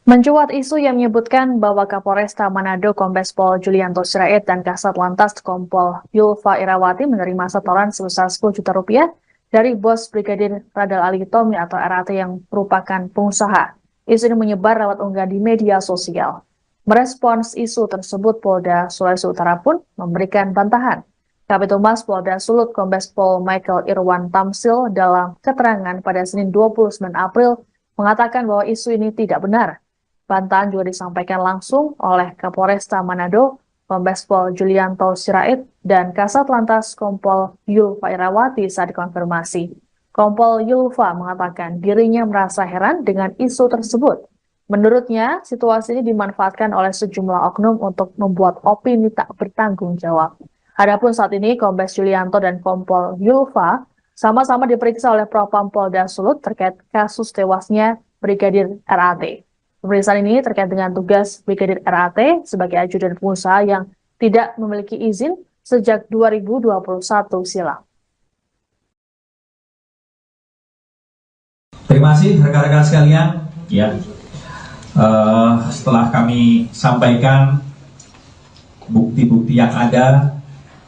Mencuat isu yang menyebutkan bahwa Kapolresta Manado Kombes Pol Julianto Sirait dan Kasat Lantas Kompol Yulfa Irawati menerima setoran sebesar 10 juta rupiah dari bos Brigadir Radal Ali Tommy atau RAT yang merupakan pengusaha. Isu ini menyebar lewat unggahan di media sosial. Merespons isu tersebut, Polda Sulawesi Utara pun memberikan bantahan. Kabid Humas Polda Sulut Kombes Pol Michael Irwan Tamsil dalam keterangan pada Senin 29 April mengatakan bahwa isu ini tidak benar. Bantahan juga disampaikan langsung oleh Kapolresta Manado, Kombes Pol Julianto Sirait, dan Kasat Lantas Kompol Yulfa Irawati saat dikonfirmasi. Kompol Yulfa mengatakan dirinya merasa heran dengan isu tersebut. Menurutnya, situasi ini dimanfaatkan oleh sejumlah oknum untuk membuat opini tak bertanggung jawab. Adapun saat ini, Kombes Julianto dan Kompol Yulfa sama-sama diperiksa oleh Propam Polda Sulut terkait kasus tewasnya Brigadir RAT. Pemeriksaan ini terkait dengan tugas Brigadir RAT sebagai ajudan pengusaha yang tidak memiliki izin sejak 2021 silam. Terima kasih rekan-rekan sekalian. Ya, setelah kami sampaikan bukti-bukti yang ada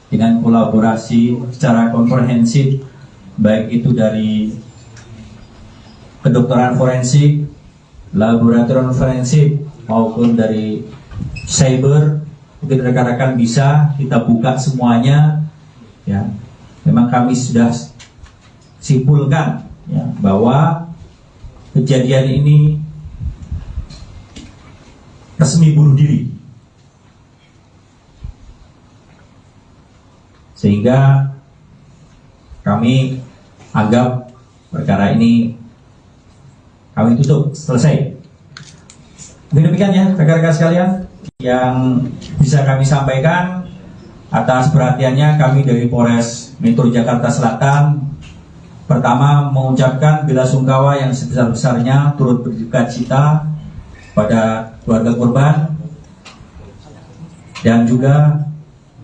dengan kolaborasi secara komprehensif, baik itu dari kedokteran forensik, laboratorium forensik maupun dari cyber, mungkin rekan-rekan bisa kita buka semuanya. Ya, memang kami sudah simpulkan ya, bahwa kejadian ini resmi bunuh diri, sehingga kami anggap perkara ini kami tutup, selesai. Mungkin demikian ya rekan-rekan sekalian yang bisa kami sampaikan. Atas perhatiannya kami dari Polres Metro Jakarta Selatan pertama mengucapkan bela sungkawa yang sebesar-besarnya turut berduka cita pada keluarga korban, dan juga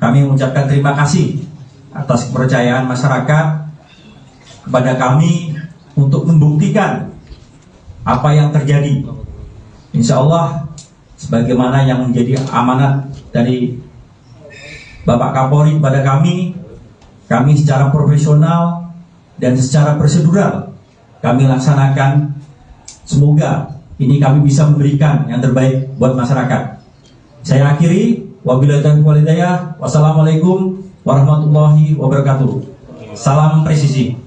kami mengucapkan terima kasih atas kepercayaan masyarakat kepada kami untuk membuktikan apa yang terjadi. Insya Allah sebagaimana yang menjadi amanat dari Bapak Kapolri kepada kami secara profesional dan secara prosedural kami laksanakan. Semoga ini kami bisa memberikan yang terbaik buat masyarakat. Saya akhiri, wabillahi taufiq wal hidayah. Wassalamualaikum warahmatullahi wabarakatuh. Salam presisi.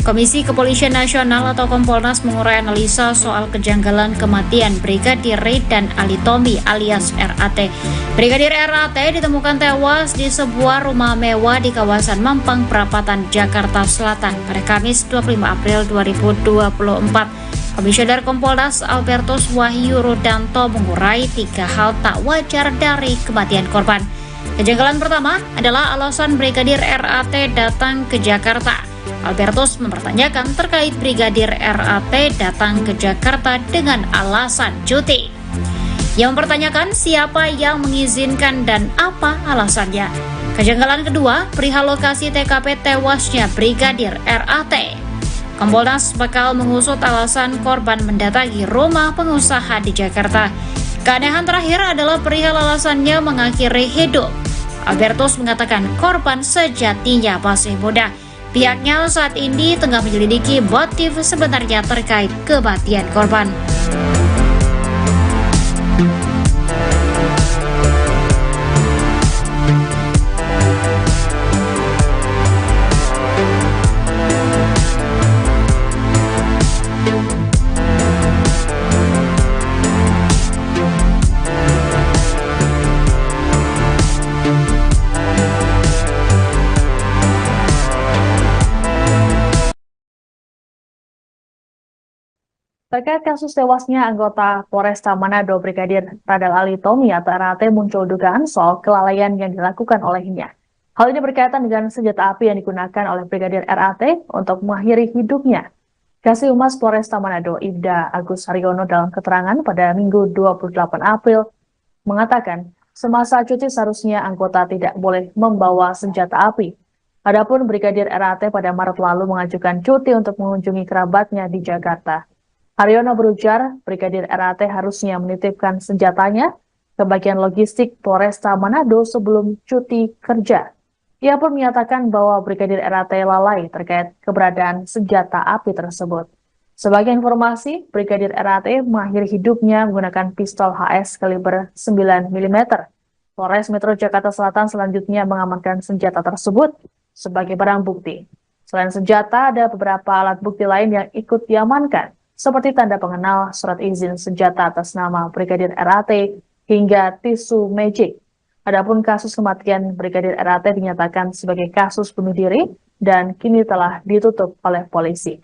Komisi Kepolisian Nasional atau Kompolnas mengurai analisa soal kejanggalan kematian Brigadir Radal Ali Tommy alias RAT. Brigadir RAT ditemukan tewas di sebuah rumah mewah di kawasan Mampang, Perapatan, Jakarta Selatan pada Kamis 25 April 2024. Komisioner Kompolnas Albertus Wahyu Rudanto mengurai 3 hal tak wajar dari kematian korban. Kejanggalan pertama adalah alasan Brigadir RAT datang ke Jakarta. Albertus mempertanyakan terkait Brigadir RAT datang ke Jakarta dengan alasan cuti. Ia mempertanyakan siapa yang mengizinkan dan apa alasannya. Kejanggalan kedua perihal lokasi TKP tewasnya Brigadir RAT. Kompolnas bakal mengusut alasan korban mendatangi rumah pengusaha di Jakarta. Keanehan terakhir adalah perihal alasannya mengakhiri hidup. Albertus mengatakan korban sejatinya masih muda. Pihaknya saat ini tengah menyelidiki motif sebenarnya terkait kematian korban. Terkait kasus tewasnya anggota Polresta Manado Brigadir Radal Ali Tommy atau RAT muncul dugaan soal kelalaian yang dilakukan olehnya. Hal ini berkaitan dengan senjata api yang digunakan oleh Brigadir RAT untuk mengakhiri hidupnya. Kasih Humas Polresta Manado Ibda Agus Haryono dalam keterangan pada Minggu 28 April mengatakan semasa cuti seharusnya anggota tidak boleh membawa senjata api. Adapun Brigadir RAT pada Maret lalu mengajukan cuti untuk mengunjungi kerabatnya di Jakarta. Haryono berujar, Brigadir RAT harusnya menitipkan senjatanya ke bagian logistik Polresta Manado sebelum cuti kerja. Ia pun menyatakan bahwa Brigadir RAT lalai terkait keberadaan senjata api tersebut. Sebagai informasi, Brigadir RAT mengakhiri hidupnya menggunakan pistol HS kaliber 9 mm. Polres Metro Jakarta Selatan selanjutnya mengamankan senjata tersebut sebagai barang bukti. Selain senjata, ada beberapa alat bukti lain yang ikut diamankan, seperti tanda pengenal, surat izin senjata atas nama Brigadir RAT, hingga tisu magic. Adapun kasus kematian Brigadir RAT dinyatakan sebagai kasus bunuh diri dan kini telah ditutup oleh polisi.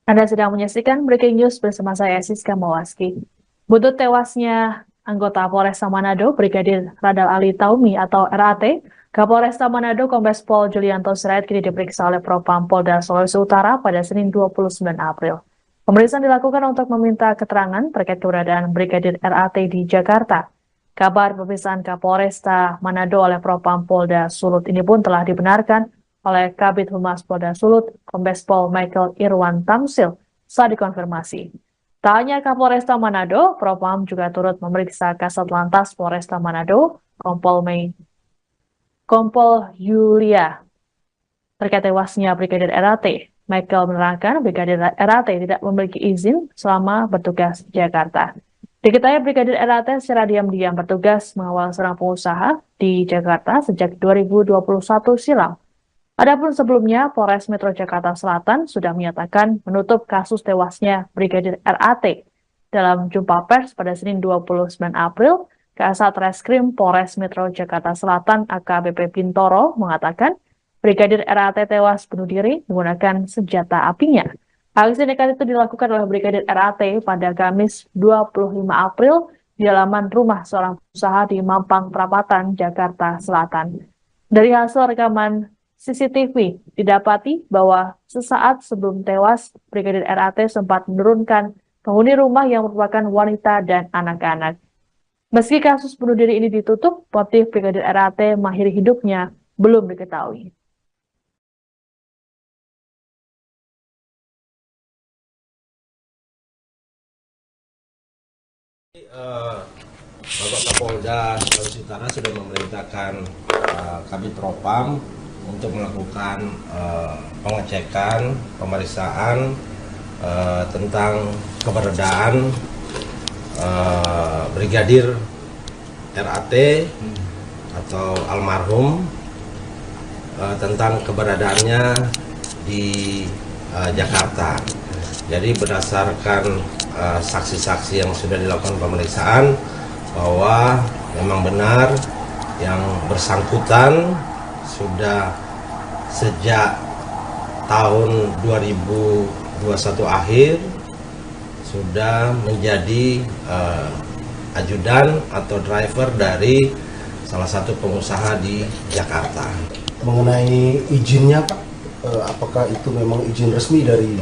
Anda sedang menyaksikan Breaking News bersama saya, Siska Mawaski. Buntut tewasnya anggota Polresta Manado, Brigadir Radal Ali Taumi atau RAT, Kapolresta Manado Kombes Pol Julianto Sirait kini diperiksa oleh Propam Polda Sulawesi Utara pada Senin 29 April. Pemeriksaan dilakukan untuk meminta keterangan terkait keberadaan Brigadir RAT di Jakarta. Kabar pemeriksaan Kapolresta Manado oleh Propam Polda Sulut ini pun telah dibenarkan oleh Kabid Humas Polda Sulut, Kombes Pol Michael Irwan Tamsil, saat dikonfirmasi. Tak hanya Kapolresta Manado, Propam juga turut memeriksa Kasat Lantas Polresta Manado, Kompol Yulia, terkait tewasnya Brigadir RAT. Michael menerangkan Brigadir RAT tidak memiliki izin selama bertugas di Jakarta. Diketahui Brigadir RAT secara diam-diam bertugas mengawal seorang pengusaha di Jakarta sejak 2021 silam. Adapun sebelumnya, Polres Metro Jakarta Selatan sudah menyatakan menutup kasus tewasnya Brigadir RAT. Dalam jumpa pers pada Senin 29 April, Kasat Reskrim Polres Metro Jakarta Selatan AKBP Bintoro mengatakan Brigadir RAT tewas bunuh diri menggunakan senjata apinya. Aksi nekat itu dilakukan oleh Brigadir RAT pada Kamis 25 April di halaman rumah seorang pengusaha di Mampang Perapatan, Jakarta Selatan. Dari hasil rekaman CCTV didapati bahwa sesaat sebelum tewas, Brigadir RAT sempat menurunkan penghuni rumah yang merupakan wanita dan anak-anak. Meski kasus bunuh diri ini ditutup, motif Brigadir RAT mengakhiri hidupnya belum diketahui. Bapak Kapolda Sulawesi Utara sudah memerintahkan Kabid Propam untuk melakukan pengecekan, pemeriksaan tentang keberadaan Brigadir RAT atau almarhum, tentang keberadaannya di Jakarta. Jadi berdasarkan saksi-saksi yang sudah dilakukan pemeriksaan bahwa memang benar yang bersangkutan sudah sejak tahun 2021 akhir sudah menjadi ajudan atau driver dari salah satu pengusaha di Jakarta. Mengenai izinnya Pak, apakah itu memang izin resmi dari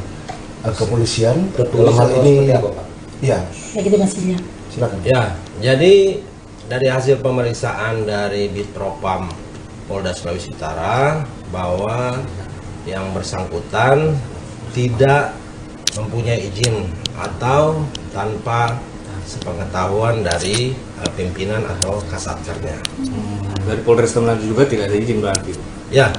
kepolisian? Dalam hal ini apa Pak? Ya. Legitimasinya. Silakan. Ya, jadi dari hasil pemeriksaan dari Bitpropam Polda Sulawesi Utara bahwa yang bersangkutan tidak mempunyai izin atau tanpa sepengetahuan dari pimpinan atau kasatkernya. Dari Polres Manado juga tidak ada izin berarti? Ya,